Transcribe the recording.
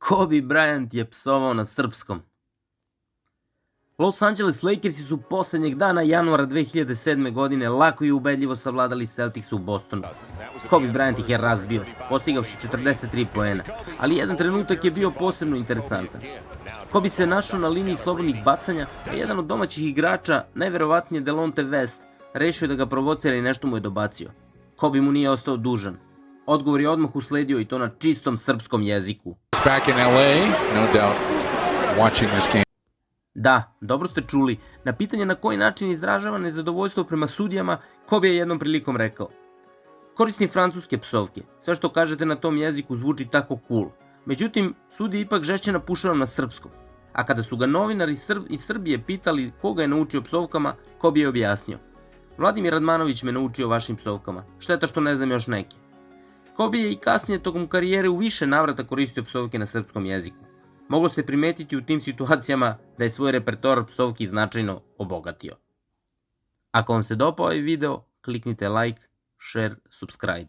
Kobe Bryant je psovao na srpskom. Los Angeles Lakersi su posljednjeg dana januara 2007. godine lako i ubedljivo savladali Celticsa u Bostonu. Kobe Bryant ih je razbio, postigavši 43 poena, ali jedan trenutak je bio posebno interesantan. Kobe se našao na liniji slobodnih bacanja, a jedan od domaćih igrača, najverovatnije Delonte West, rešio da ga provocira i nešto mu je dobacio. Kobe mu nije ostao dužan. Odgovor je odmah usledio i to na čistom srpskom jeziku. Da, dobro ste čuli. Na pitanje na koji način izražava nezadovoljstvo prema sudijama, Kobe je jednom prilikom rekao: koristim francuske psovke, sve što kažete na tom jeziku zvuči tako cool. Međutim, sudije ipak žešće napušavam na srpskom. A kada su ga novinari iz Srbije pitali koga je naučio psovkama, Kobe je objasnio: Vladimir Radmanović me naučio vašim psovkama, šteta što ne znam još neke. Kobe je i kasnije tokom karijere u više navrata koristio psovke na srpskom jeziku. Moglo se primetiti u tim situacijama da je svoj repertoar psovki značajno obogatio. Ako vam se dopao ovaj video, kliknite like, share, subscribe.